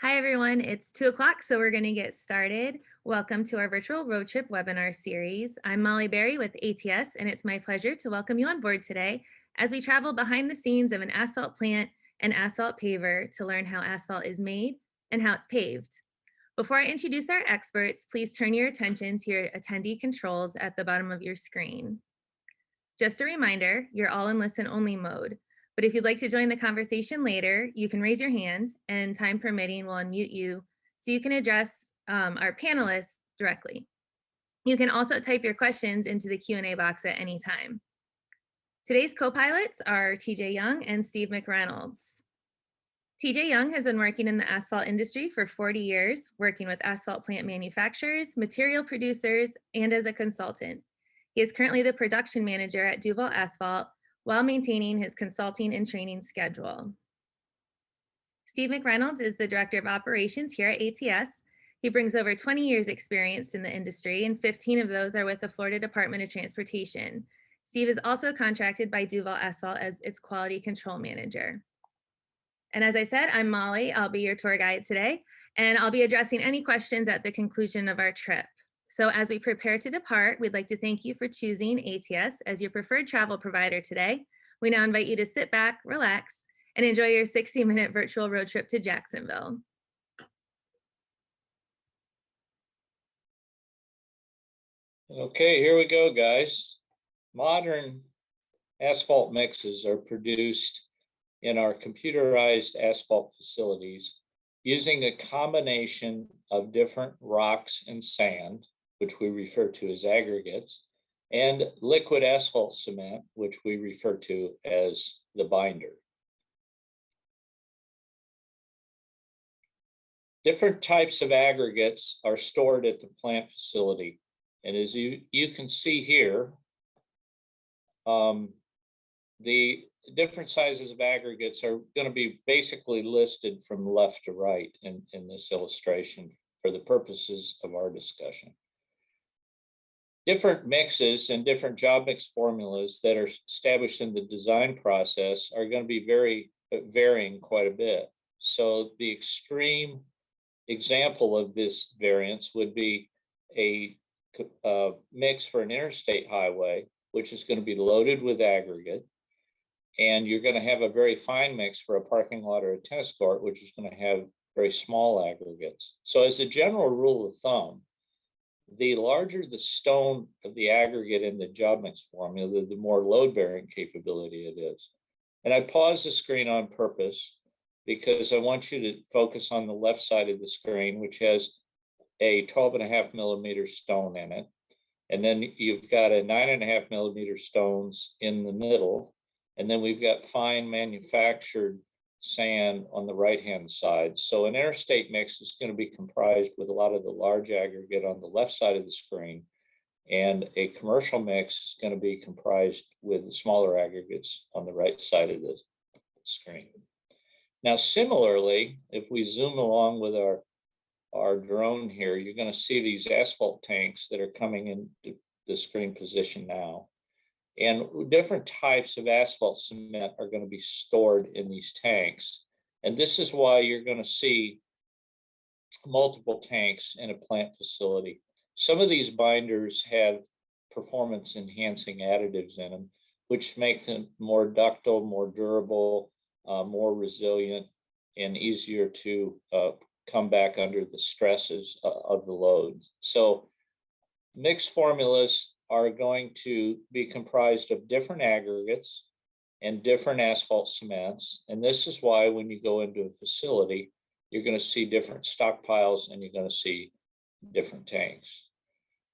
Hi, everyone. It's 2 o'clock, so we're going to get started. Welcome to our virtual road trip webinar series. I'm Molly Berry with ATS, and it's my pleasure to welcome you on board today as we travel behind the scenes of an asphalt plant and asphalt paver to learn how asphalt is made and how it's paved. Before I introduce our experts, please turn your attention to your attendee controls at the bottom of your screen. Just a reminder, you're all in listen only mode. But if you'd like to join the conversation later, you can raise your hand and time permitting will unmute you so you can address our panelists directly. You can also type your questions into the Q&A box at any time. Today's co-pilots are TJ Young and Steve McReynolds. TJ Young has been working in the asphalt industry for 40 years, working with asphalt plant manufacturers, material producers, and as a consultant. He is currently the production manager at Duval Asphalt while maintaining his consulting and training schedule. Steve McReynolds is the Director of Operations here at ATS. He brings over 20 years experience in the industry, and 15 of those are with the Florida Department of Transportation. Steve is also contracted by Duval Asphalt as its quality control manager. And as I said, I'm Molly. I'll be your tour guide today, and I'll be addressing any questions at the conclusion of our trip. So as we prepare to depart, we'd like to thank you for choosing ATS as your preferred travel provider today. We now invite you to sit back, relax, and enjoy your 60-minute virtual road trip to Jacksonville. Okay, here we go, guys. Modern asphalt mixes are produced in our computerized asphalt facilities using a combination of different rocks and sand, which we refer to as aggregates, and liquid asphalt cement, which we refer to as the binder. Different types of aggregates are stored at the plant facility. And as you can see here, the different sizes of aggregates are going to be basically listed from left to right in this illustration for the purposes of our discussion. Different mixes and different job mix formulas that are established in the design process are going to be varying quite a bit. So the extreme example of this variance would be a mix for an interstate highway, which is going to be loaded with aggregate. And you're going to have a very fine mix for a parking lot or a tennis court, which is going to have very small aggregates. So as a general rule of thumb, the larger the stone of the aggregate in the job mix formula, the more load bearing capability it is. And I paused the screen on purpose because I want you to focus on the left side of the screen, which has a 12.5 millimeter stone in it. And then you've got a 9.5 millimeter stones in the middle. And then we've got fine manufactured sand on the right-hand side. So an interstate mix is going to be comprised with a lot of the large aggregate on the left side of the screen. And a commercial mix is going to be comprised with the smaller aggregates on the right side of the screen. Now, similarly, if we zoom along with our drone here, you're going to see these asphalt tanks that are coming into the screen position now. And different types of asphalt cement are going to be stored in these tanks. And this is why you're going to see multiple tanks in a plant facility. Some of these binders have performance enhancing additives in them, which make them more ductile, more durable, more resilient, and easier to come back under the stresses of the loads. So mixed formulas are going to be comprised of different aggregates and different asphalt cements. And this is why when you go into a facility, you're going to see different stockpiles and you're going to see different tanks.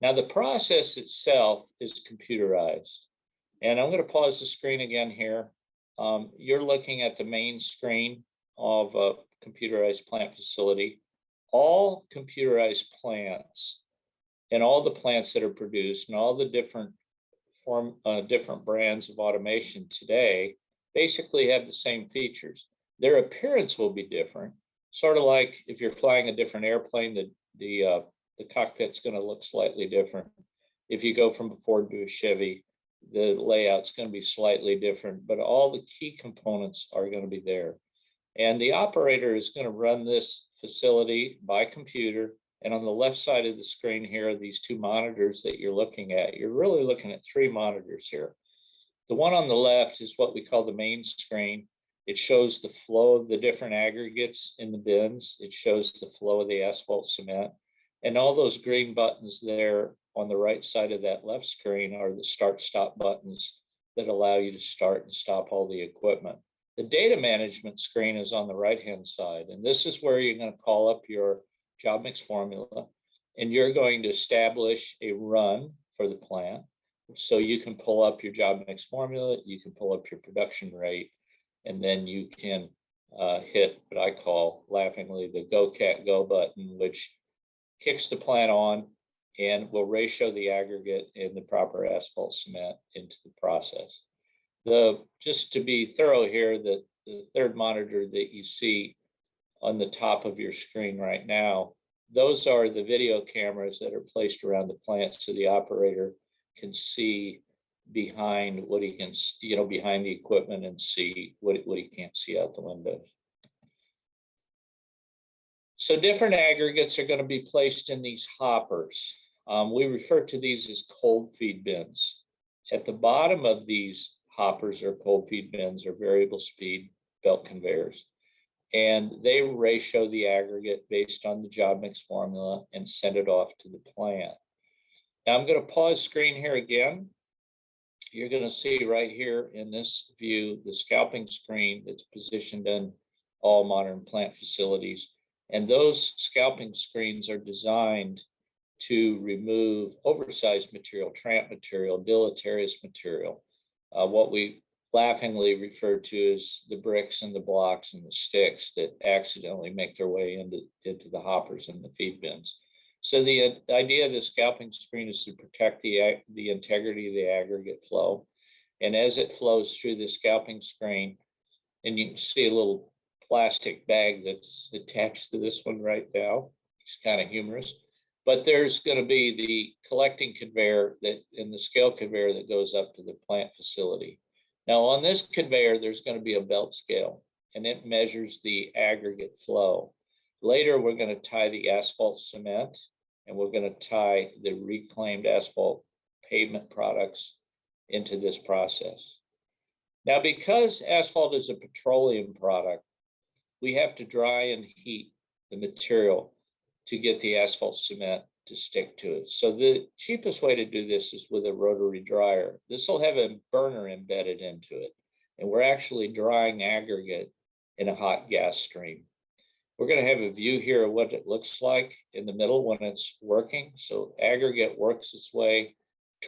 Now, the process itself is computerized. And I'm going to pause the screen again here. You're looking at the main screen of a computerized plant facility. All computerized plants and all the plants that are produced and all the different brands of automation today basically have the same features. Their appearance will be different, sort of like if you're flying a different airplane, the cockpit's going to look slightly different. If you go from a Ford to a Chevy, the layout's going to be slightly different, but all the key components are going to be there. And the operator is going to run this facility by computer. And on the left side of the screen here are these two monitors that you're looking at. You're really looking at three monitors here. The one on the left is what we call the main screen. It shows the flow of the different aggregates in the bins. It shows the flow of the asphalt cement. And all those green buttons there on the right side of that left screen are the start-stop buttons that allow you to start and stop all the equipment. The data management screen is on the right-hand side, and this is where you're going to call up your job mix formula, and you're going to establish a run for the plant. So you can pull up your job mix formula, you can pull up your production rate, and then you can hit what I call laughingly the Go Cat Go button, which kicks the plant on and will ratio the aggregate and the proper asphalt cement into the process. Just to be thorough here, the third monitor that you see on the top of your screen right now, those are the video cameras that are placed around the plant so the operator can see behind what he can, behind the equipment and see what he can't see out the windows. So different aggregates are going to be placed in these hoppers. We refer to these as cold feed bins. At the bottom of these hoppers or cold feed bins are variable speed belt conveyors, and they ratio the aggregate based on the job mix formula and send it off to the plant. Now I'm going to pause screen here again. You're going to see right here in this view the scalping screen that's positioned in all modern plant facilities. And those scalping screens are designed to remove oversized material, tramp material, deleterious material, what we laughingly refer to as the bricks and the blocks and the sticks that accidentally make their way into the hoppers and the feed bins. So the idea of the scalping screen is to protect the integrity of the aggregate flow. And as it flows through the scalping screen, and you can see a little plastic bag that's attached to this one right now. It's kind of humorous. But there's going to be the collecting conveyor and the scale conveyor that goes up to the plant facility. Now on this conveyor, there's going to be a belt scale, and it measures the aggregate flow. Later, we're going to tie the asphalt cement, and we're going to tie the reclaimed asphalt pavement products into this process. Now, because asphalt is a petroleum product, we have to dry and heat the material to get the asphalt cement to stick to it. So the cheapest way to do this is with a rotary dryer. This will have a burner embedded into it, and we're actually drying aggregate in a hot gas stream. We're going to have a view here of what it looks like in the middle when it's working. So aggregate works its way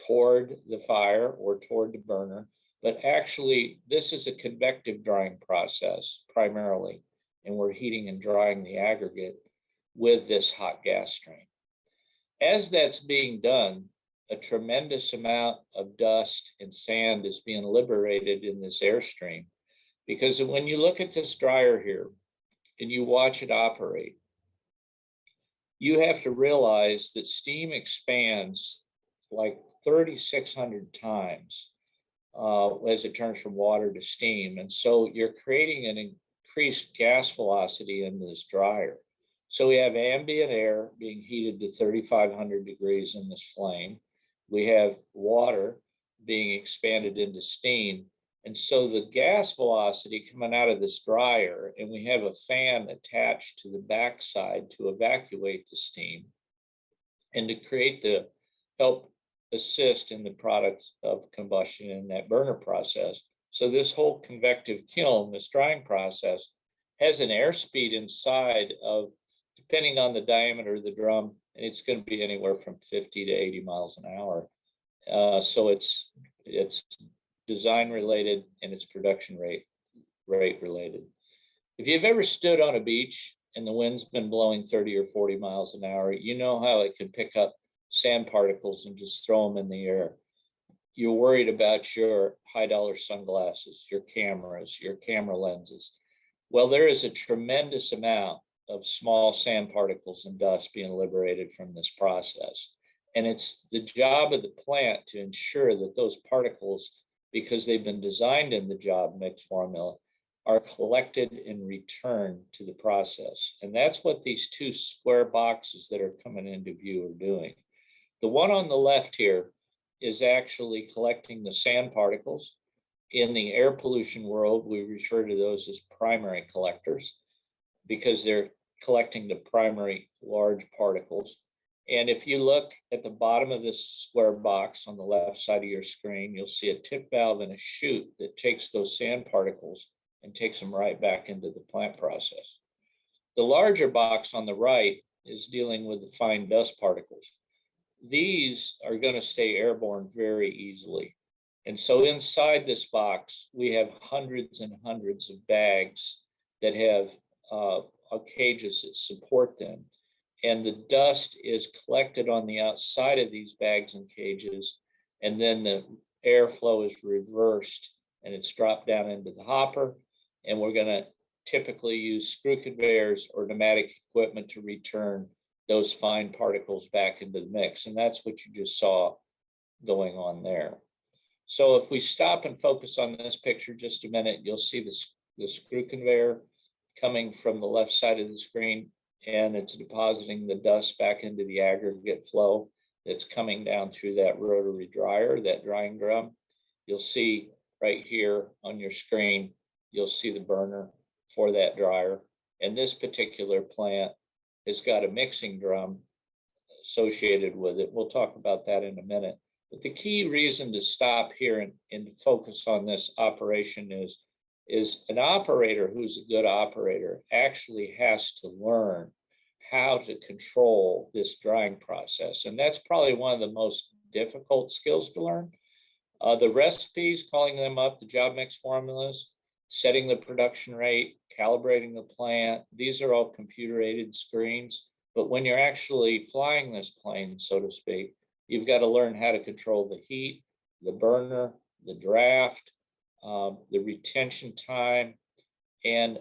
toward the fire or toward the burner, but actually this is a convective drying process primarily, and we're heating and drying the aggregate with this hot gas stream. As that's being done, a tremendous amount of dust and sand is being liberated in this airstream, because when you look at this dryer here and you watch it operate, you have to realize that steam expands like 3,600 times as it turns from water to steam. And so you're creating an increased gas velocity in this dryer. So we have ambient air being heated to 3,500 degrees in this flame. We have water being expanded into steam. And so the gas velocity coming out of this dryer, and we have a fan attached to the backside to evacuate the steam and to create the help assist in the product of combustion in that burner process. So this whole convective kiln, this drying process, has an airspeed inside of, depending on the diameter of the drum, and it's going to be anywhere from 50 to 80 miles an hour. So it's design related and it's production rate related. If you've ever stood on a beach and the wind's been blowing 30 or 40 miles an hour, you know how it can pick up sand particles and just throw them in the air. You're worried about your high dollar sunglasses, your cameras, your camera lenses. Well, there is a tremendous amount of small sand particles and dust being liberated from this process. And it's the job of the plant to ensure that those particles, because they've been designed in the job mix formula, are collected and returned to the process. And that's what these two square boxes that are coming into view are doing. The one on the left here is actually collecting the sand particles. In the air pollution world, we refer to those as primary collectors because they're collecting the primary large particles. And if you look at the bottom of this square box on the left side of your screen, you'll see a tip valve and a chute that takes those sand particles and takes them right back into the plant process. The larger box on the right is dealing with the fine dust particles. These are going to stay airborne very easily. And so inside this box, we have hundreds and hundreds of bags that have cages that support them. And the dust is collected on the outside of these bags and cages, and then the airflow is reversed and it's dropped down into the hopper. And we're going to typically use screw conveyors or pneumatic equipment to return those fine particles back into the mix. And that's what you just saw going on there. So if we stop and focus on this picture just a minute, you'll see the screw conveyor coming from the left side of the screen, and it's depositing the dust back into the aggregate flow that's coming down through that rotary dryer, that drying drum. You'll see right here on your screen, you'll see the burner for that dryer. And this particular plant has got a mixing drum associated with it. We'll talk about that in a minute. But the key reason to stop here and focus on this operation is an operator who's a good operator actually has to learn how to control this drying process. And that's probably one of the most difficult skills to learn. The recipes, calling them up, the job mix formulas, setting the production rate, calibrating the plant, these are all computer-aided screens. But when you're actually flying this plane, so to speak, you've got to learn how to control the heat, the burner, the draft, the retention time, and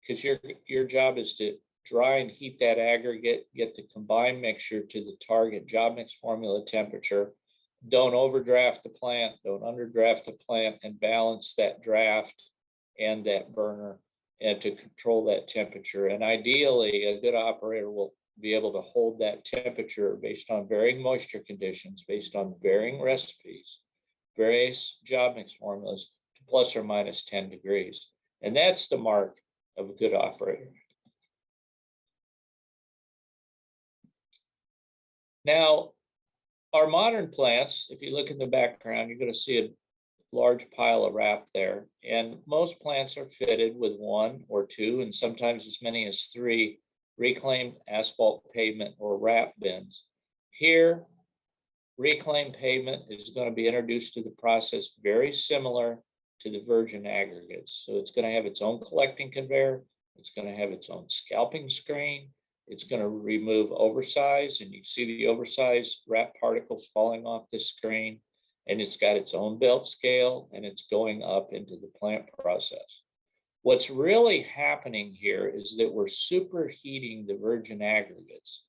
because your job is to dry and heat that aggregate, get the combined mixture to the target job mix formula temperature. Don't overdraft the plant, don't underdraft the plant, and balance that draft and that burner and to control that temperature. And ideally, a good operator will be able to hold that temperature based on varying moisture conditions, based on varying recipes, various job mix formulas, to plus or minus 10 degrees. And that's the mark of a good operator. Now, our modern plants, if you look in the background, you're going to see a large pile of wrap there. And most plants are fitted with one or two, and sometimes as many as 3 reclaimed asphalt pavement or wrap bins. Here, reclaimed pavement is going to be introduced to the process very similar to the virgin aggregates. So it's going to have its own collecting conveyor. It's going to have its own scalping screen. It's going to remove oversize, and you see the oversized wrap particles falling off the screen. And it's got its own belt scale, and it's going up into the plant process. What's really happening here is that we're superheating the virgin aggregates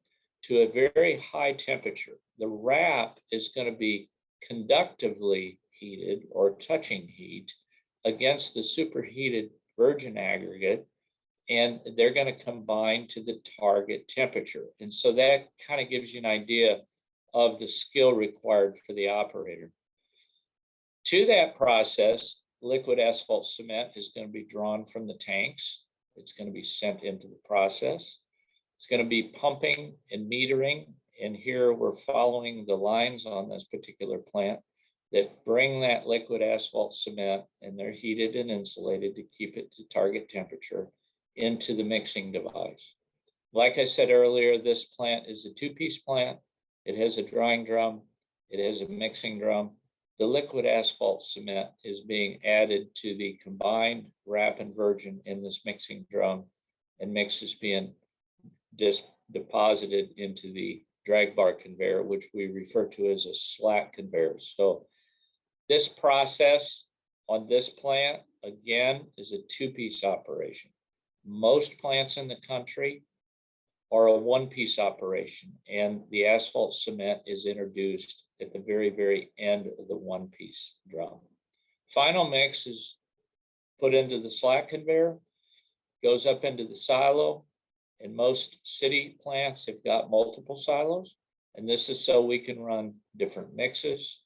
to a very high temperature. The wrap is going to be conductively heated or touching heat against the superheated virgin aggregate, and they're going to combine to the target temperature. And so that kind of gives you an idea of the skill required for the operator. To that process, liquid asphalt cement is going to be drawn from the tanks. It's going to be sent into the process. It's going to be pumping and metering. And here we're following the lines on this particular plant that bring that liquid asphalt cement, and they're heated and insulated to keep it to target temperature, into the mixing device. Like I said earlier, this plant is a 2-piece plant. It has a drying drum. It has a mixing drum. The liquid asphalt cement is being added to the combined wrap and virgin in this mixing drum, and mix is being deposited into the drag bar conveyor, which we refer to as a slat conveyor. So this process on this plant, again, is a 2-piece operation. Most plants in the country are a 1-piece operation, and the asphalt cement is introduced at the very, very end of the 1-piece drum. Final mix is put into the slack conveyor, goes up into the silo, and most city plants have got multiple silos. And this is so we can run different mixes.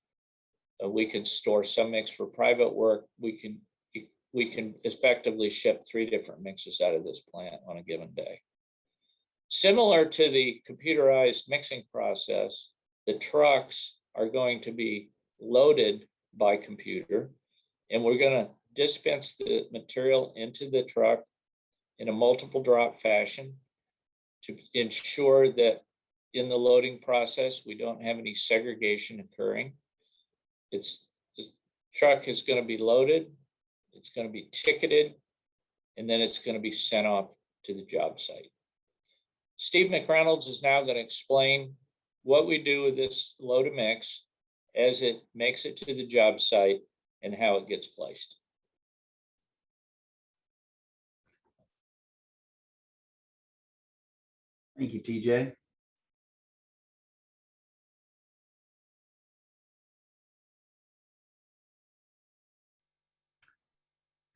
We can store some mix for private work. We can effectively ship 3 different mixes out of this plant on a given day. Similar to the computerized mixing process, the trucks are going to be loaded by computer, and we're going to dispense the material into the truck in a multiple drop fashion to ensure that in the loading process, we don't have any segregation occurring. The truck is going to be loaded, it's going to be ticketed, and then it's going to be sent off to the job site. Steve McReynolds is now going to explain what we do with this load of mix as it makes it to the job site and how it gets placed. Thank you, TJ.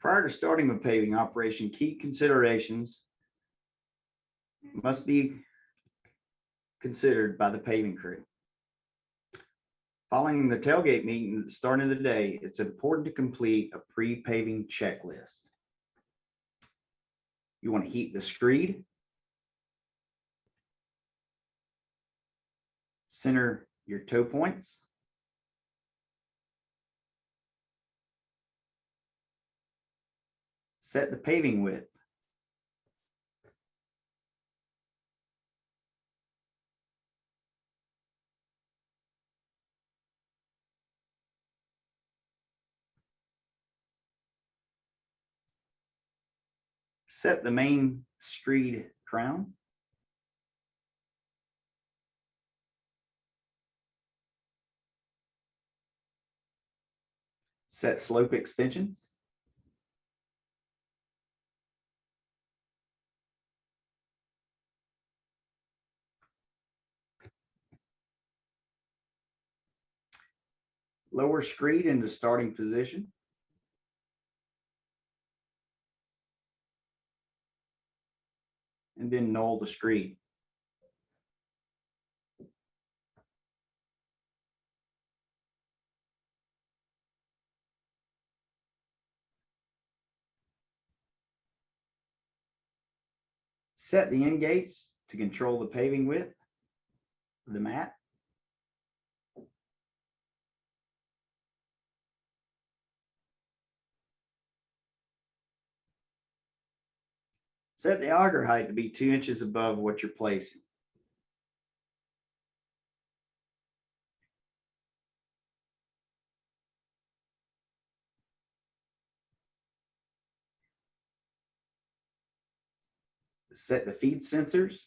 Prior to starting a paving operation, key considerations must be considered by the paving crew. Following the tailgate meeting at the start of the day, it's important to complete a pre-paving checklist. You want to heat the screed, center your toe points, set the paving width, set the main screed crown, set slope extensions, lower screed into starting position, and then null the screed. Set the end gates to control the paving width of the mat. Set the auger height to be 2 inches above what you're placing. Set the feed sensors to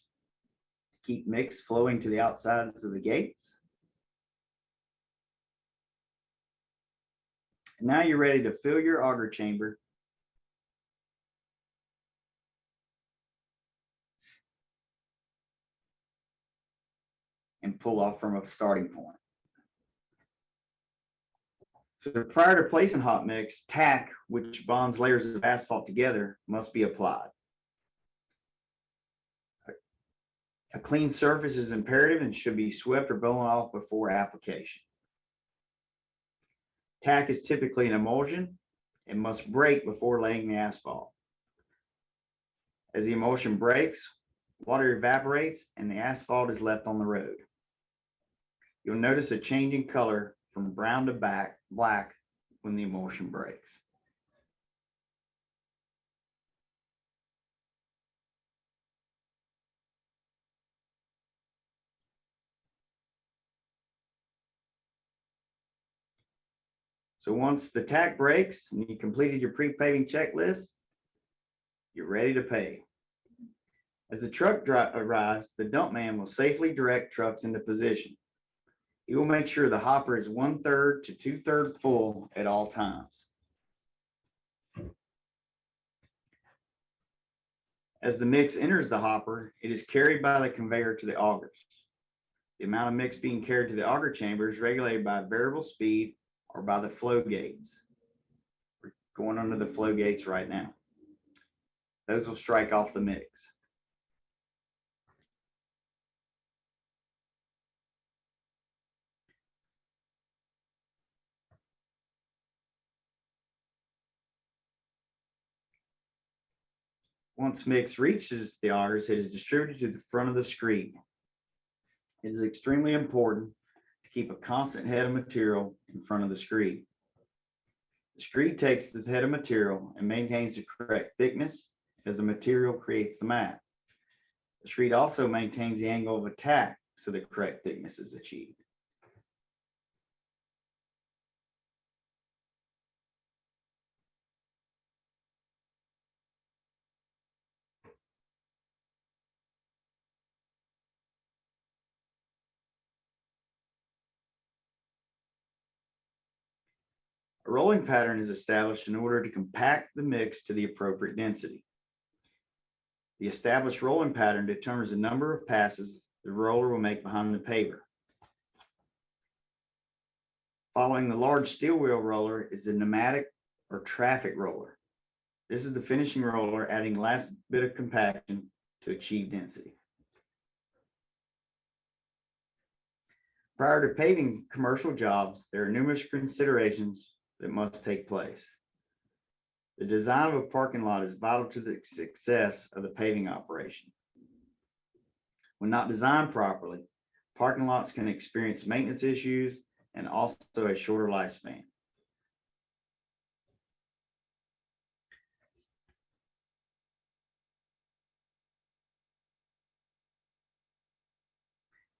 keep mix flowing to the outsides of the gates. And now you're ready to fill your auger chamber and pull off from a starting point. So prior to placing hot mix, tack, which bonds layers of asphalt together, must be applied. A clean surface is imperative and should be swept or blown off before application. Tack is typically an emulsion and must break before laying the asphalt. As the emulsion breaks, water evaporates and the asphalt is left on the road. You'll notice a change in color from brown to black when the emulsion breaks. So once the tack breaks and you completed your pre-paving checklist, you're ready to pave. As the truck arrives, the dump man will safely direct trucks into position. He will make sure the hopper is 1/3 to 2/3 full at all times. As the mix enters the hopper, it is carried by the conveyor to the augers. The amount of mix being carried to the auger chamber is regulated by variable speed or by the flow gates. We're going under the flow gates right now. Those will strike off the mix. Once mix reaches the augers, it is distributed to the front of the screed. It is extremely important to keep a constant head of material in front of the screed. The screed takes this head of material and maintains the correct thickness as the material creates the mat. The screed also maintains the angle of attack so the correct thickness is achieved. A rolling pattern is established in order to compact the mix to the appropriate density. The established rolling pattern determines the number of passes the roller will make behind the paver. Following the large steel wheel roller is the pneumatic or traffic roller. This is the finishing roller, adding the last bit of compaction to achieve density. Prior to paving commercial jobs, there are numerous considerations that must take place. The design of a parking lot is vital to the success of the paving operation. When not designed properly, parking lots can experience maintenance issues and also a shorter lifespan.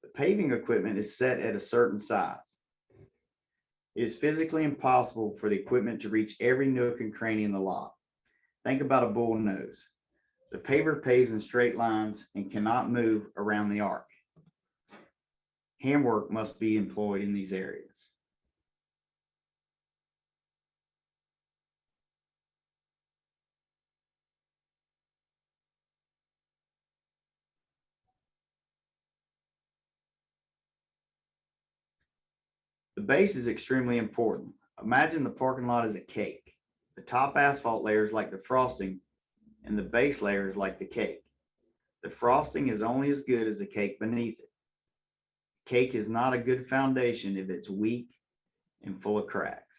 The paving equipment is set at a certain size. It is physically impossible for the equipment to reach every nook and cranny in the lot. Think about a bull nose. The paver paves in straight lines and cannot move around the arc. Handwork must be employed in these areas. The base is extremely important. Imagine the parking lot as a cake. The top asphalt layer is like the frosting, and the base layer is like the cake. The frosting is only as good as the cake beneath it. Cake is not a good foundation if it's weak and full of cracks.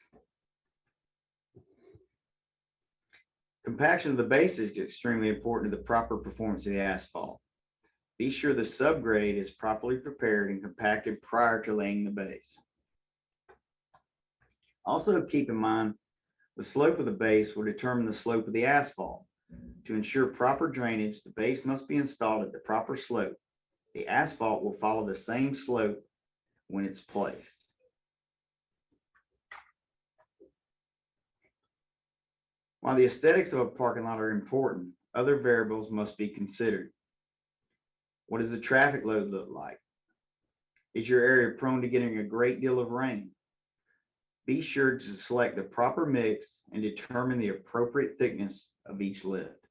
Compaction of the base is extremely important to the proper performance of the asphalt. Be sure the subgrade is properly prepared and compacted prior to laying the base. Also keep in mind, the slope of the base will determine the slope of the asphalt. To ensure proper drainage, the base must be installed at the proper slope. The asphalt will follow the same slope when it's placed. While the aesthetics of a parking lot are important, other variables must be considered. What does the traffic load look like? Is your area prone to getting a great deal of rain? Be sure to select the proper mix and determine the appropriate thickness of each lift.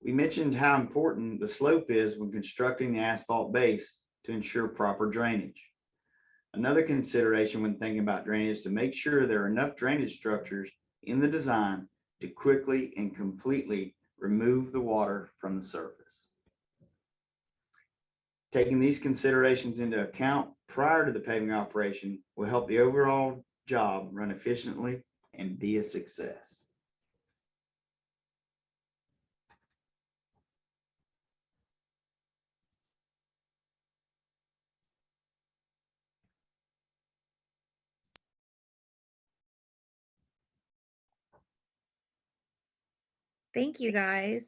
We mentioned how important the slope is when constructing the asphalt base to ensure proper drainage. Another consideration when thinking about drainage is to make sure there are enough drainage structures in the design to quickly and completely remove the water from the surface. Taking these considerations into account prior to the paving operation will help the overall job run efficiently and be a success. Thank you, guys.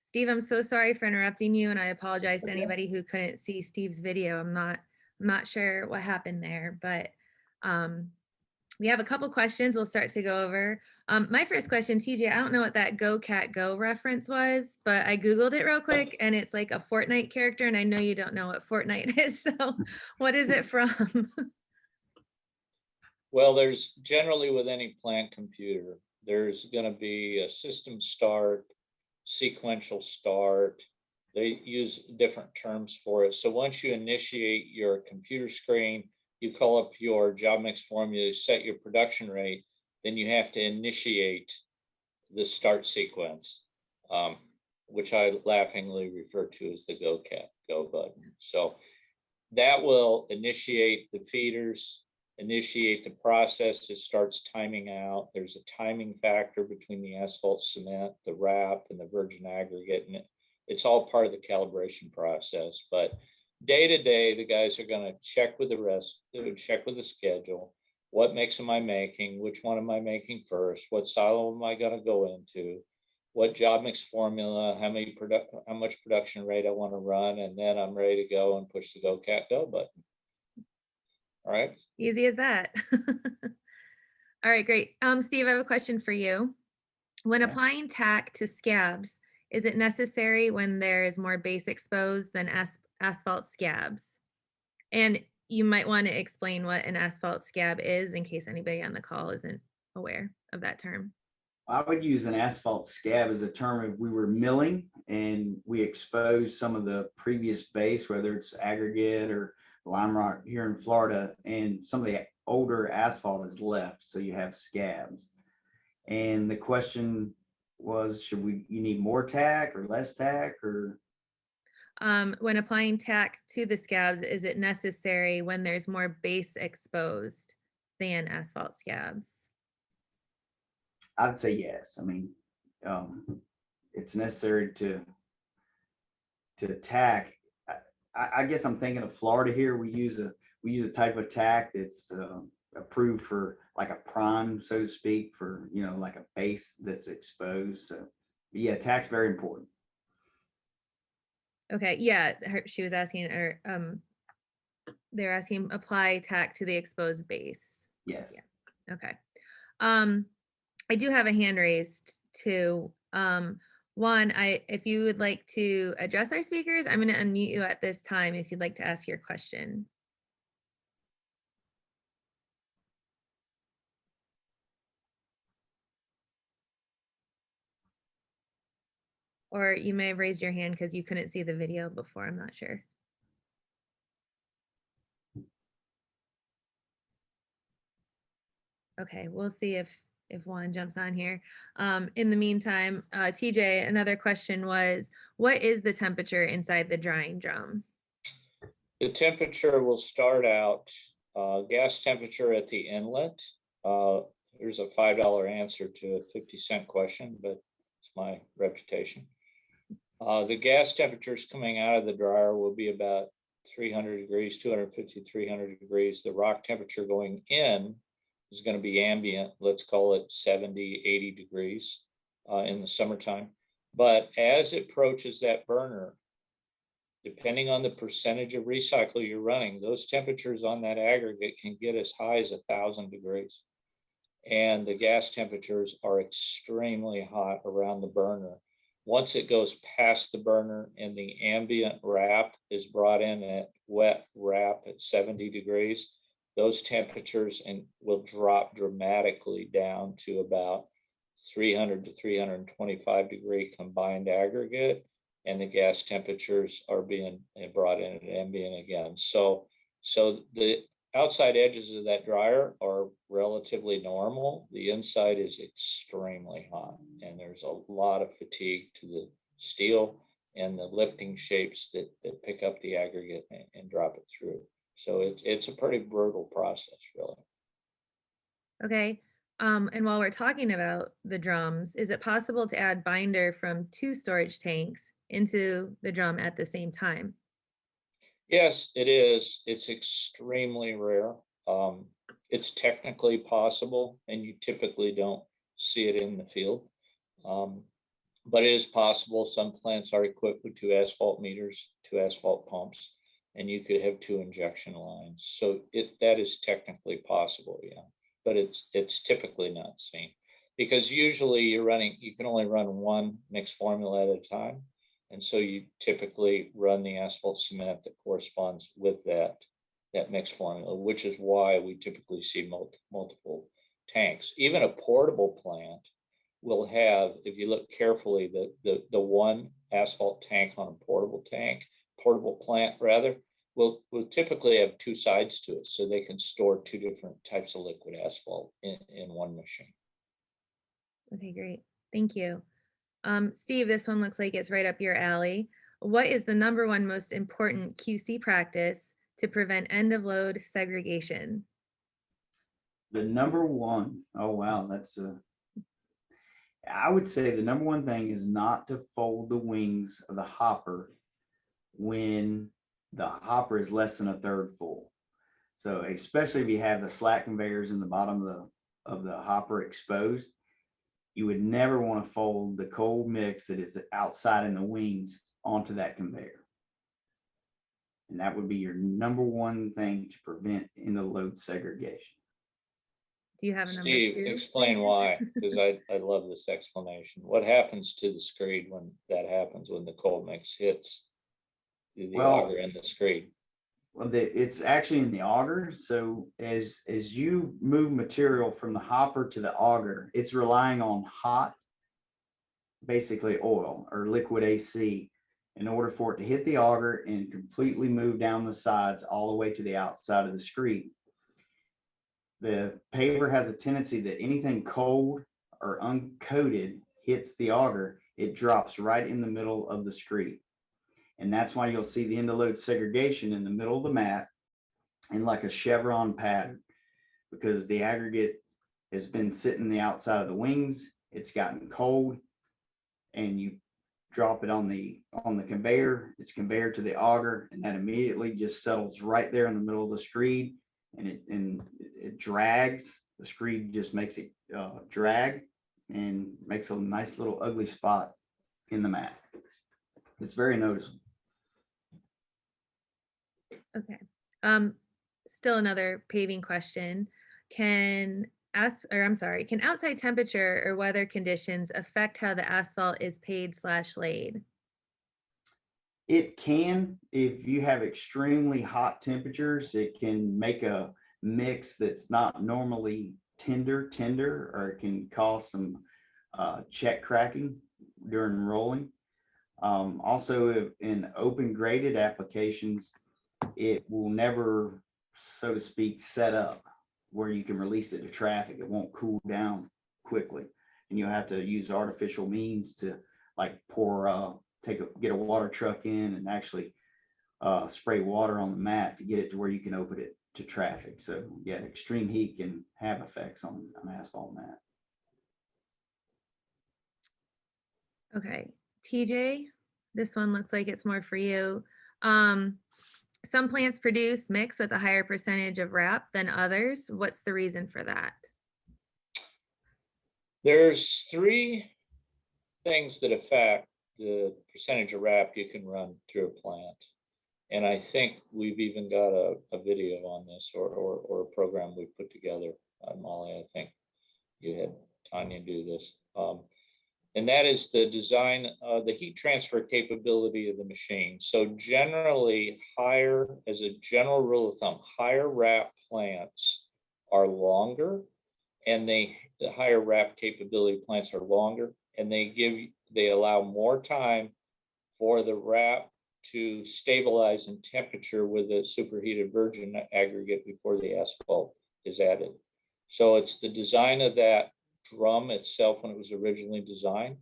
Steve, I'm so sorry for interrupting you, and I apologize to Okay. anybody who couldn't see Steve's video. I'm not sure what happened there, but we have a couple questions we'll start to go over. My first question, TJ, I don't know what that Go Cat Go reference was, but I Googled it real quick, and it's like a Fortnite character, and I know you don't know what Fortnite is, so what is it from? Well, there's generally with any plant computer, there's going to be a system start, sequential start, They use different terms for it. So once you initiate your computer screen, you call up your job mix formula, set your production rate, then you have to initiate the start sequence, which I laughingly refer to as the go button. So that will initiate the feeders, initiate the process. It starts timing out. There's a timing factor between the asphalt cement, the wrap, and the virgin aggregate, and it's all part of the calibration process. But day to day, the guys are going to check with the rest, check with the schedule. What mix am I making? Which one am I making first? What silo am I going to go into? What job mix formula? How much production rate I want to run? And then I'm ready to go and push the go button. All right. Easy as that. All right, great. Steve, I have a question for you. When applying tack to scabs, is it necessary when there is more base exposed than asphalt scabs? And you might want to explain what an asphalt scab is in case anybody on the call isn't aware of that term. I would use an asphalt scab as a term if we were milling and we expose some of the previous base, whether it's aggregate or lime rock here in Florida, and some of the older asphalt is left, so you have scabs. And the question was, you need more tack or less tack, or? When applying tack to the scabs, is it necessary when there's more base exposed than asphalt scabs? I'd say yes. I mean, it's necessary to tack. I guess I'm thinking of Florida here. We use a type of tack that's approved for like a prime, so to speak, for, you know, like a base that's exposed. So yeah, tack's very important. Okay, yeah, she was asking, or they're asking apply tack to the exposed base. Yes. Yeah. Okay. I do have a hand raised too. One, if you would like to address our speakers, I'm going to unmute you at this time if you'd like to ask your question. Or you may have raised your hand because you couldn't see the video before, I'm not sure. Okay, we'll see if Juan jumps on here. In the meantime, TJ, another question was, what is the temperature inside the drying drum? The temperature will start out gas temperature at the inlet. There's a $5 answer to a 50-cent question, but it's my reputation. The gas temperatures coming out of the dryer will be about 300 degrees, 250, 300 degrees. The rock temperature going in is going to be ambient. Let's call it 70, 80 degrees in the summertime. But as it approaches that burner, depending on the percentage of recycle you're running, those temperatures on that aggregate can get as high as 1,000 degrees. And the gas temperatures are extremely hot around the burner. Once it goes past the burner and the ambient wrap is brought in at wet wrap at 70 degrees, those temperatures will drop dramatically down to about 300 to 325 degree combined aggregate, and the gas temperatures are being brought in at ambient again. So the outside edges of that dryer are relatively normal. The inside is extremely hot, and there's a lot of fatigue to the steel and the lifting shapes that pick up the aggregate and drop it through. So it's a pretty brutal process, really. Okay. And while we're talking about the drums, is it possible to add binder from 2 storage tanks into the drum at the same time? Yes, it is. It's extremely rare. It's technically possible, and you typically don't see it in the field. But it is possible. Some plants are equipped with 2 asphalt meters, 2 asphalt pumps, and you could have 2 injection lines. So that is technically possible, yeah. But it's typically not seen, because usually you can only run 1 mixed formula at a time. And so you typically run the asphalt cement that corresponds with that mixed formula, which is why we typically see multiple tanks. Even a portable plant will have, if you look carefully, the one asphalt tank on a portable plant rather, will typically have two sides to it, so they can store two different types of liquid asphalt in one machine. Okay, great. Thank you. Steve, this one looks like it's right up your alley. What is the number one most important QC practice to prevent end of load segregation? The number one, oh wow, I would say the number one thing is not to fold the wings of the hopper when the hopper is less than a third full. So especially if you have the slack conveyors in the bottom of the hopper exposed, you would never want to fold the cold mix that is outside in the wings onto that conveyor. And that would be your number one thing to prevent end of load segregation. Do you have a number Steve, two? explain why, because I love this explanation. What happens to the screed when that happens, when the cold mix hits the auger and the screed? Well, it's actually in the auger. So as you move material from the hopper to the auger, it's relying on hot, basically oil or liquid AC, in order for it to hit the auger and completely move down the sides all the way to the outside of the screed. The paver has a tendency that anything cold or uncoated hits the auger, it drops right in the middle of the screed. And that's why you'll see the end of load segregation in the middle of the mat in like a chevron pattern, because the aggregate has been sitting the outside of the wings, it's gotten cold, and you drop it on the conveyor, it's conveyed to the auger, and that immediately just settles right there in the middle of the screed, and it drags. The screed just makes it drag and makes a nice little ugly spot in the mat. It's very noticeable. Okay. Still another paving question. Can outside temperature or weather conditions affect how the asphalt is paid/laid? It can, if you have extremely hot temperatures, it can make a mix that's not normally tender, or it can cause some check cracking during rolling. Also, in open graded applications, it will never, so to speak, set up where you can release it to traffic. It won't cool down quickly, and you'll have to use artificial means to like get a water truck in and actually spray water on the mat to get it to where you can open it to traffic. So yeah, extreme heat can have effects on an asphalt mat. Okay, TJ, this one looks like it's more for you. Some plants produce mix with a higher percentage of wrap than others. What's the reason for that? There's three things that affect the percentage of wrap you can run through a plant. And I think we've even got a video on this or a program we put together. Molly, I think you had Tanya do this. And that is the design, the heat transfer capability of the machine. So generally as a general rule of thumb, higher wrap plants are longer, and the higher wrap capability plants are longer, and they allow more time for the wrap to stabilize in temperature with a superheated virgin aggregate before the asphalt is added. So it's the design of that drum itself when it was originally designed.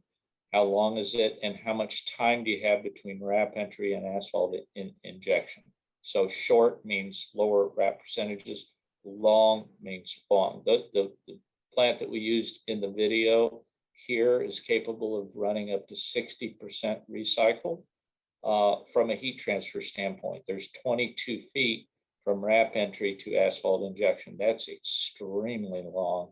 How long is it, and how much time do you have between wrap entry and asphalt injection? So short means lower wrap percentages, long means long. The plant that we used in the video here is capable of running up to 60% recycle. From a heat transfer standpoint, there's 22 feet from wrap entry to asphalt injection. That's extremely long,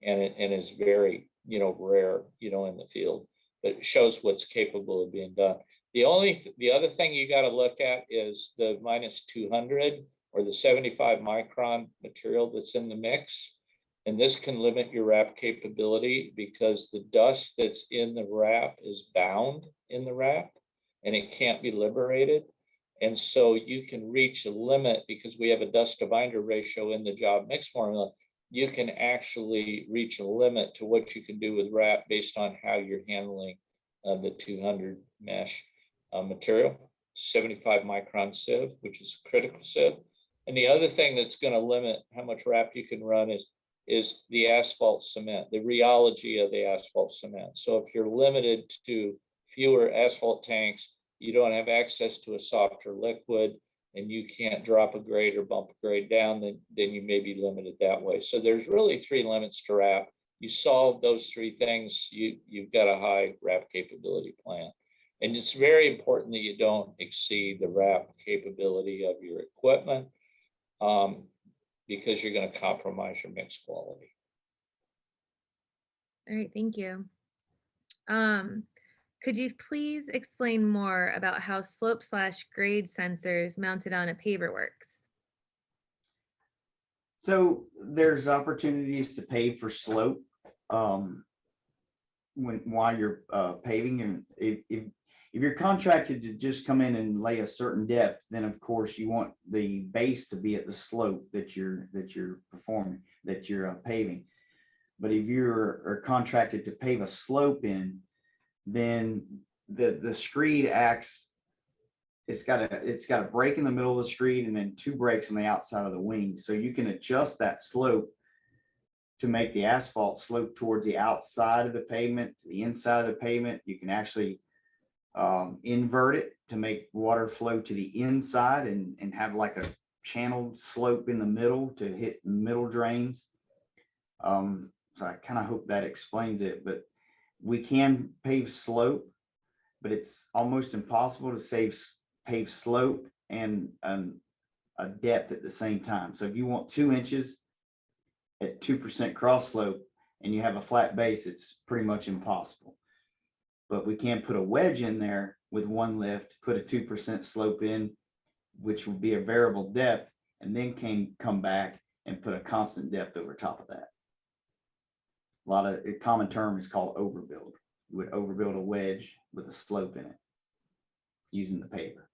and it is very, rare, in the field, but it shows what's capable of being done. The other thing you got to look at is the -200 or the 75 micron material that's in the mix. And this can limit your wrap capability because the dust that's in the wrap is bound in the wrap and it can't be liberated. And so you can reach a limit because we have a dust to binder ratio in the job mix formula. You can actually reach a limit to what you can do with wrap based on how you're handling the 200 mesh material, 75 micron sieve, which is a critical sieve. And the other thing that's going to limit how much wrap you can run is the asphalt cement, the rheology of the asphalt cement. So if you're limited to fewer asphalt tanks, you don't have access to a softer liquid, and you can't drop a grade or bump a grade down, then you may be limited that way. So there's really 3 limits to wrap. You solve those 3 things, you've got a high wrap capability plant. And it's very important that you don't exceed the wrap capability of your equipment, because you're going to compromise your mix quality. All right, thank you. Could you please explain more about how slope/grade sensors mounted on a paver works? So there's opportunities to pave for slope while you're paving, and if you're contracted to just come in and lay a certain depth, then of course you want the base to be at the slope that you're paving. But if you're contracted to pave a slope in, then the screed acts. It's got a break in the middle of the screed and then 2 breaks on the outside of the wing. So you can adjust that slope to make the asphalt slope towards the outside of the pavement, to the inside of the pavement. You can actually invert it to make water flow to the inside and have like a channeled slope in the middle to hit middle drains. So I kind of hope that explains it, but we can pave slope, but it's almost impossible to pave slope and a depth at the same time. So if you want 2 inches at 2% cross slope and you have a flat base, it's pretty much impossible. But we can put a wedge in there with 1 lift, put a 2% slope in, which would be a variable depth, and then come back and put a constant depth over top of that. A common term is called overbuild. You would overbuild a wedge with a slope in it using the paver.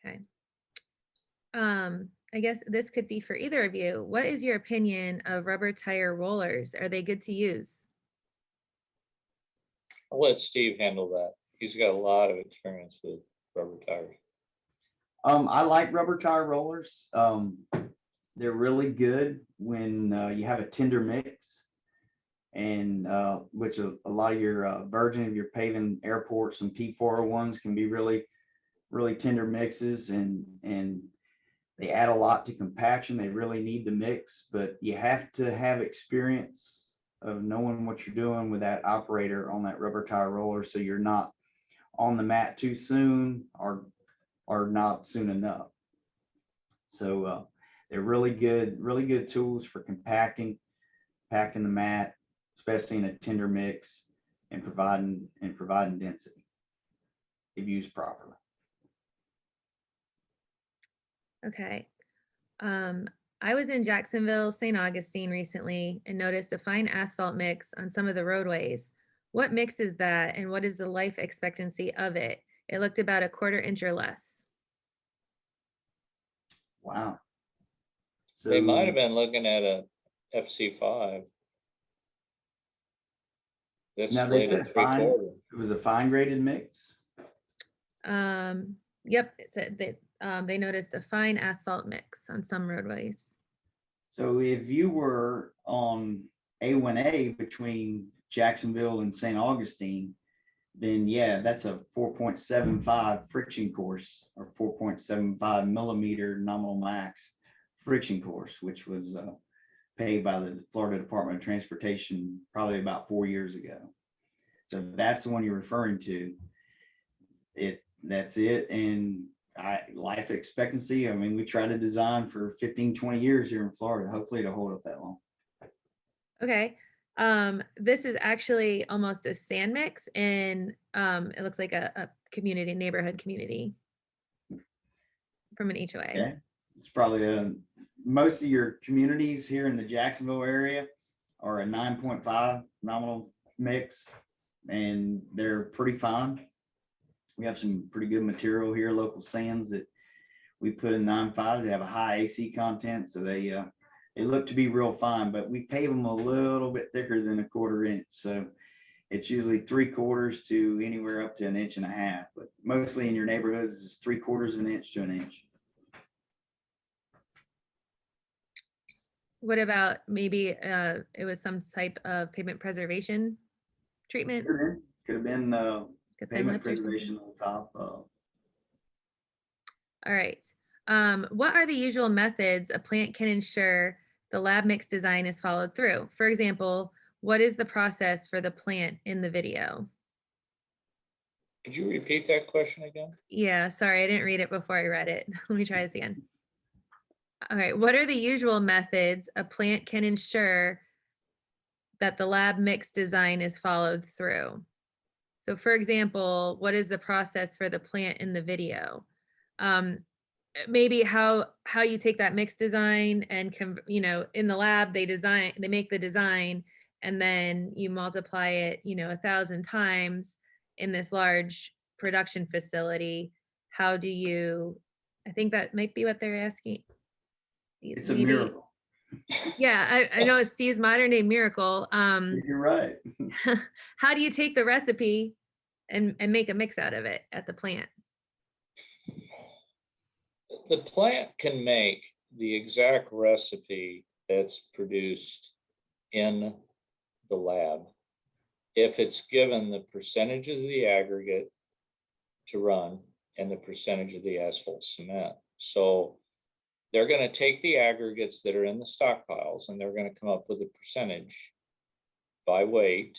Okay. I guess this could be for either of you. What is your opinion of rubber tire rollers? Are they good to use? I'll let Steve handle that. He's got a lot of experience with rubber tires. I like rubber tire rollers. They're really good when you have a tender mix, and which a lot of your virgin, if you're paving airports and P401s, can be really, really tender mixes, and they add a lot to compaction. They really need the mix, but you have to have experience of knowing what you're doing with that operator on that rubber tire roller, so you're not on the mat too soon or not soon enough. So they're really good tools for packing the mat, especially in a tender mix, and providing density if used properly. Okay. I was in Jacksonville, St. Augustine recently and noticed a fine asphalt mix on some of the roadways. What mix is that, and what is the life expectancy of it? It looked about 1/4 inch or less. Wow. So They might have been looking at a FC5. That's now they slated said 3/4. it was a fine graded mix. Yep, it said that they noticed a fine asphalt mix on some roadways. So if you were on A1A between Jacksonville and St. Augustine, then yeah, that's a 4.75 friction course, or 4.75 millimeter nominal max friction course, which was paid by the Florida Department of Transportation probably about 4 years ago. So that's the one you're referring to. That's it. And life expectancy, I mean, we try to design for 15, 20 years here in Florida. Hopefully it'll hold up that long. Okay. This is actually almost a sand mix, and it looks like a neighborhood community from an HOA. Okay. It's probably most of your communities here in the Jacksonville area are a 9.5 nominal mix, and they're pretty fine. We have some pretty good material here, local sands that we put in 9.5. They have a high AC content, so they look to be real fine, but we pave them a little bit thicker than 1/4 inch. So It's usually 3/4 to anywhere up to 1.5 inches, but mostly in your neighborhoods, it's 3/4 of an inch to an inch. What about maybe it was some type of pavement preservation treatment? Could have been Get them pavement lift or something? preservation on top. All right. What are the usual methods a plant can ensure the lab mix design is followed through? For example, what is the process for the plant in the video? Could you repeat that question again? Yeah, sorry, I didn't read it before I read it. Let me try this again. All right, what are the usual methods a plant can ensure that the lab mix design is followed through? So for example, what is the process for the plant in the video? Maybe how you take that mix design and in the lab they make the design, and then you multiply it 1,000 times in this large production facility. How do you, I think that might be what they're asking. It's a miracle. Yeah, I know it's Steve's modern day miracle. You're right. How do you take the recipe and make a mix out of it at the plant? The plant can make the exact recipe that's produced in the lab if it's given the percentages of the aggregate to run and the percentage of the asphalt cement. So they're going to take the aggregates that are in the stockpiles and they're going to come up with a percentage by weight.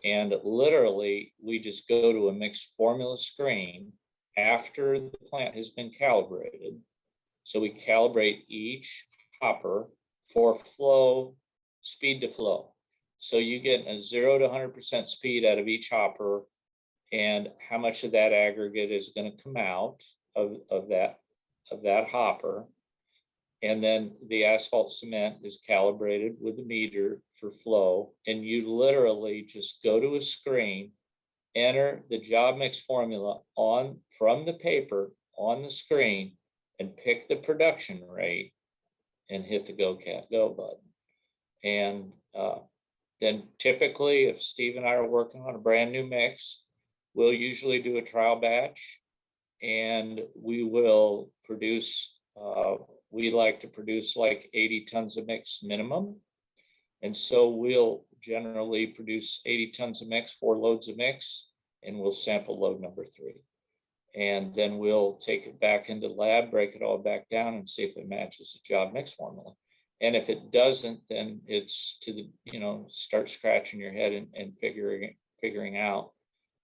And literally, we just go to a mixed formula screen after the plant has been calibrated. So we calibrate each hopper for flow, speed to flow. So you get a 0 to 100% speed out of each hopper, and how much of that aggregate is going to come out of that hopper. And then the asphalt cement is calibrated with a meter for flow. And you literally just go to a screen, enter the job mix formula from the paper on the screen, and pick the production rate and hit the go button. And then typically, if Steve and I are working on a brand new mix, we'll usually do a trial batch, and we will produce, we like to produce like 80 tons of mix minimum. And so we'll generally produce 80 tons of mix, 4 loads of mix, and we'll sample load number 3. And then we'll take it back into the lab, break it all back down, and see if it matches the job mix formula. And if it doesn't, then it's to the, start scratching your head and figuring out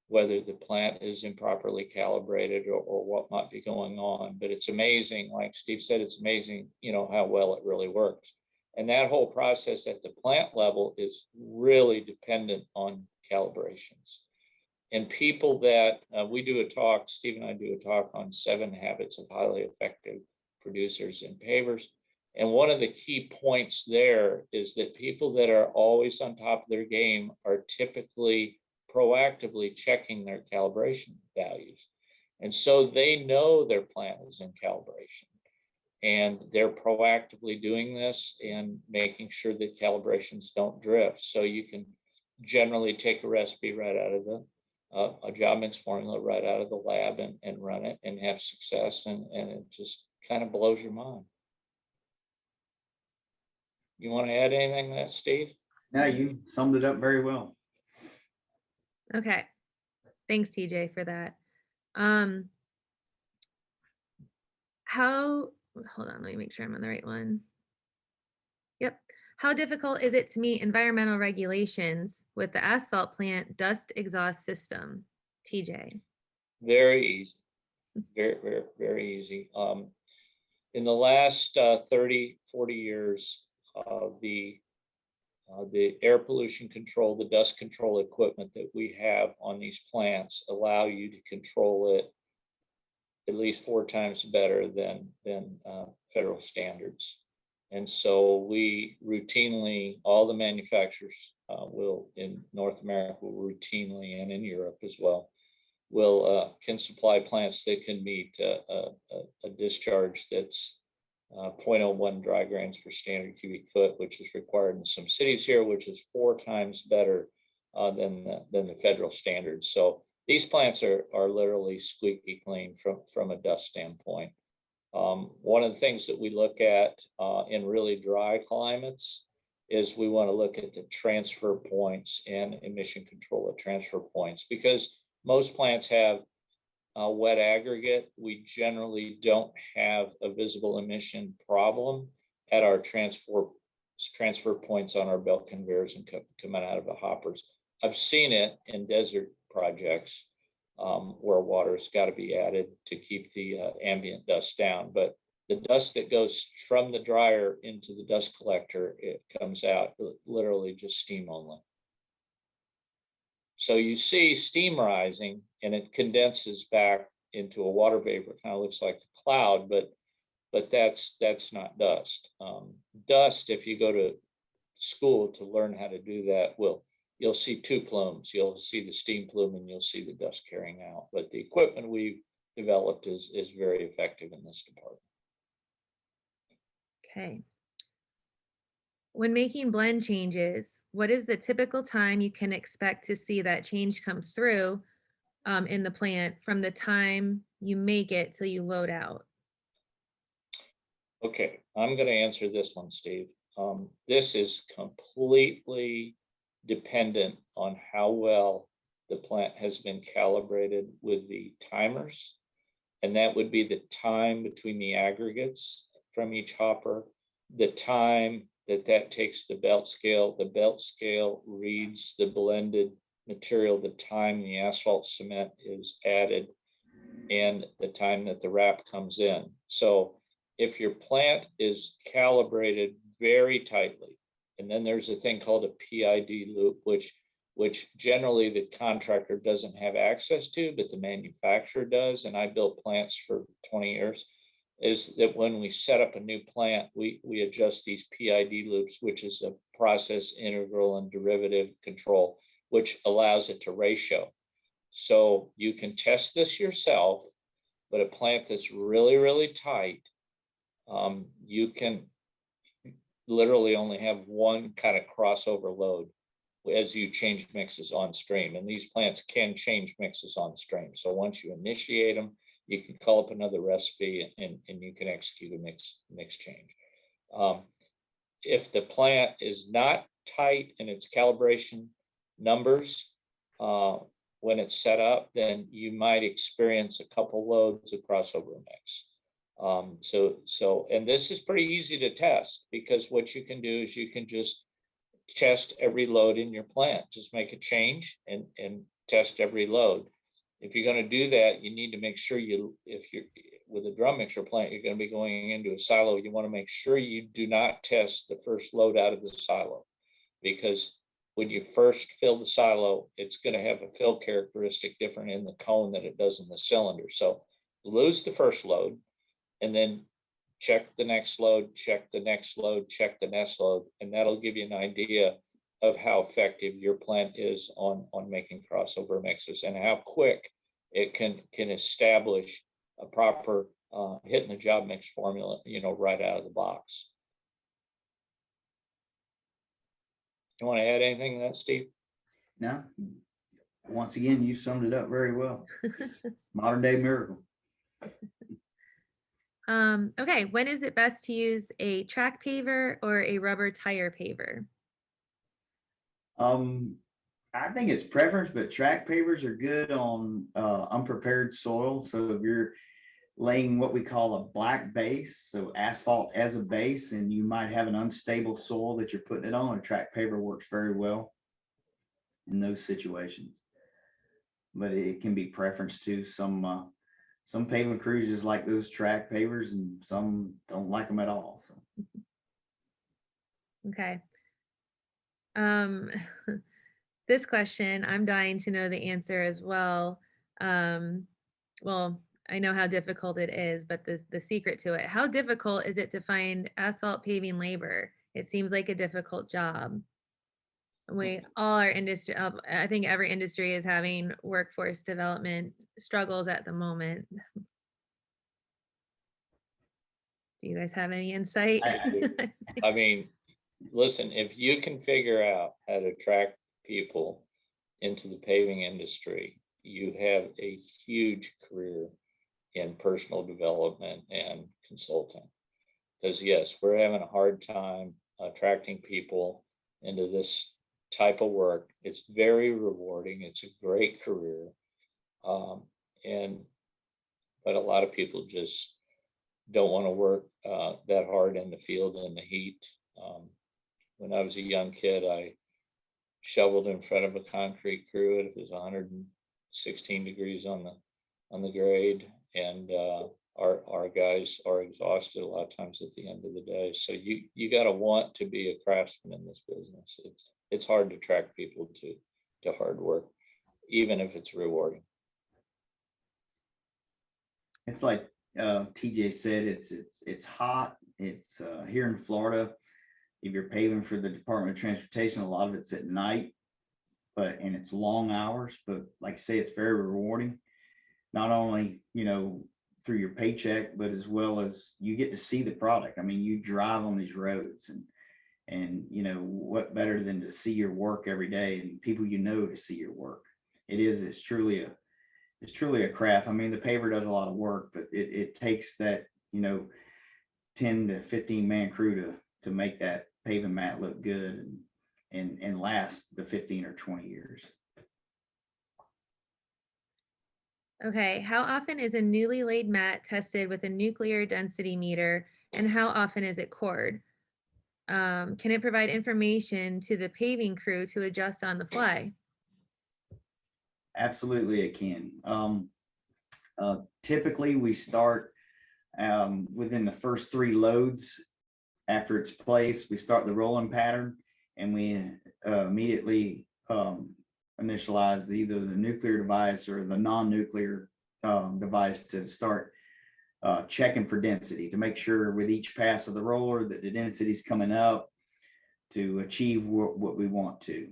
whether the plant is improperly calibrated or what might be going on. But it's amazing, like Steve said, it's amazing, how well it really works. And that whole process at the plant level is really dependent on calibrations. And people that we do a talk, Steve and I do a talk on 7 habits of highly effective producers and pavers. And one of the key points there is that people that are always on top of their game are typically proactively checking their calibration values. And so they know their plant is in calibration. And they're proactively doing this and making sure that calibrations don't drift. So you can generally take a recipe right out of a job mix formula right out of the lab and run it and have success. And it just kind of blows your mind. You want to add anything to that, Steve? No, you summed it up very well. Okay. Thanks, TJ, for that. Hold on, let me make sure I'm on the right one. Yep. How difficult is it to meet environmental regulations with the asphalt plant dust exhaust system? TJ. Very easy. Very, very, very easy. In the last 30, 40 years, the air pollution control, the dust control equipment that we have on these plants allow you to control it at least 4 times better than federal standards. And so we routinely, all the manufacturers will in North America will routinely, and in Europe as well, can supply plants that can meet a discharge that's 0.01 dry grams per standard cubic foot, which is required in some cities here, which is 4 times better than the federal standards. So these plants are literally squeaky clean from a dust standpoint. One of the things that we look at in really dry climates is we want to look at the transfer points and emission control at transfer points, because most plants have wet aggregate. We generally don't have a visible emission problem at our transfer points on our belt conveyors and coming out of the hoppers. I've seen it in desert projects where water's got to be added to keep the ambient dust down. But the dust that goes from the dryer into the dust collector, it comes out literally just steam only. So you see steam rising and it condenses back into a water vapor. It kind of looks like a cloud, but that's not dust. Dust, if you go to school to learn how to do that, you'll see two plumes. You'll see the steam plume and you'll see the dust carrying out. But the equipment we've developed is very effective in this department. Okay. When making blend changes, what is the typical time you can expect to see that change come through in the plant from the time you make it till you load out? Okay, I'm going to answer this one, Steve. This is completely dependent on how well the plant has been calibrated with the timers. And that would be the time between the aggregates from each hopper, the time that takes the belt scale. The belt scale reads the blended material, the time the asphalt cement is added, and the time that the wrap comes in. So if your plant is calibrated very tightly, and then there's a thing called a PID loop, which generally the contractor doesn't have access to, but the manufacturer does, and I built plants for 20 years, is that when we set up a new plant, we adjust these PID loops, which is a process integral and derivative control, which allows it to ratio. So you can test this yourself, but a plant that's really, really tight, you can literally only have one kind of crossover load as you change mixes on stream. And these plants can change mixes on stream. So once you initiate them, you can call up another recipe and you can execute a mix change. If the plant is not tight in its calibration numbers, when it's set up, then you might experience a couple loads of crossover mix. And this is pretty easy to test, because what you can do is you can just test every load in your plant. Just make a change and test every load. If you're going to do that, you need to make sure if you're with a drum mixer plant, you're going to be going into a silo. You want to make sure you do not test the first load out of the silo, because when you first fill the silo, it's going to have a fill characteristic different in the cone than it does in the cylinder. So lose the first load, and then check the next load, check the next load, check the next load, and that'll give you an idea of how effective your plant is on making crossover mixes and how quick it can establish a proper hitting the job mix formula, right out of the box. You want to add anything to that, Steve? No. Once again, you summed it up very well. Modern day miracle. Okay, when is it best to use a track paver or a rubber tire paver? I think it's preference, but track pavers are good on unprepared soil. So if you're laying what we call a black base, so asphalt as a base, and you might have an unstable soil that you're putting it on, a track paver works very well in those situations. But it can be preference too. Some paving crews just like those track pavers, and some don't like them at all. So. Okay. This question, I'm dying to know the answer as well. Well, I know how difficult it is, but the secret to it, how difficult is it to find asphalt paving labor? It seems like a difficult job. All our industry, I think every industry is having workforce development struggles at the moment. Do you guys have any insight? I mean, listen, if you can figure out how to attract people into the paving industry, you have a huge career in personal development and consulting. Because yes, we're having a hard time attracting people into this type of work. It's very rewarding. It's a great career. But a lot of people just don't want to work that hard in the field in the heat. When I was a young kid, I shoveled in front of a concrete crew. It was 116 degrees on the grade, and our guys are exhausted a lot of times at the end of the day. So you got to want to be a craftsman in this business. It's hard to attract people to hard work, even if it's rewarding. It's like TJ said, it's hot. It's here in Florida. If you're paving for the Department of Transportation, a lot of it's at night, and it's long hours. But like I say, it's very rewarding. Not only, through your paycheck, but as well as you get to see the product. I mean, you drive on these roads, and what better than to see your work every day and people to see your work. It's truly a craft. I mean, the paver does a lot of work, but it takes that 10 to 15 man crew to make that paving mat look good and last the 15 or 20 years. Okay, how often is a newly laid mat tested with a nuclear density meter, and how often is it cored? Can it provide information to the paving crew to adjust on the fly? Absolutely, it can. Typically, we start within the first 3 loads after it's placed. We start the rolling pattern, and we immediately initialize either the nuclear device or the non-nuclear device to start checking for density, to make sure with each pass of the roller that the density is coming up to achieve what we want to.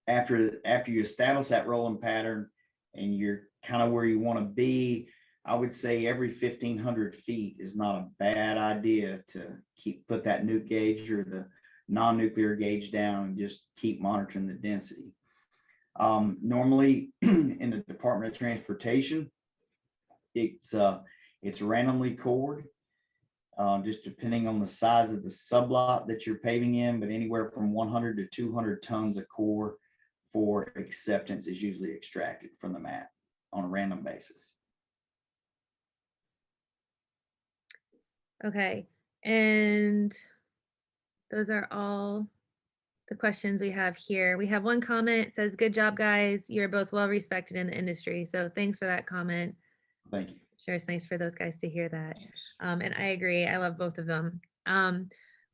After you establish that rolling pattern and you're kind of where you want to be, I would say every 1,500 feet is not a bad idea to put that nuke gauge or the non-nuclear gauge down and just keep monitoring the density. Normally in the Department of Transportation, it's randomly cored, just depending on the size of the sublot that you're paving in, but anywhere from 100 to 200 tons of core for acceptance is usually extracted from the mat on a random basis. Okay, and those are all the questions we have here. We have one comment. It says, "Good job, guys. You're both well respected in the industry." So thanks for that comment. Thank you. Sure, it's nice for those guys to hear that. And I agree. I love both of them.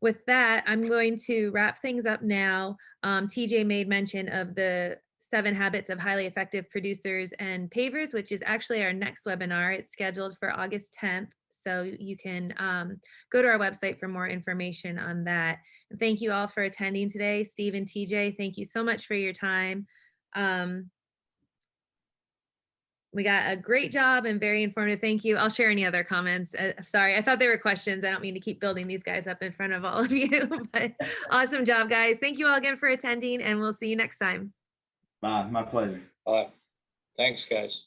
With that, I'm going to wrap things up now. TJ made mention of the 7 habits of highly effective producers and pavers, which is actually our next webinar. It's scheduled for August 10th. So you can go to our website for more information on that. And thank you all for attending today. Steve and TJ, thank you so much for your time. We got a great job and very informative. Thank you. I'll share any other comments. Sorry, I thought they were questions. I don't mean to keep building these guys up in front of all of you, but awesome job, guys. Thank you all again for attending, and we'll see you next time. Bye. My pleasure. Bye. Thanks, guys.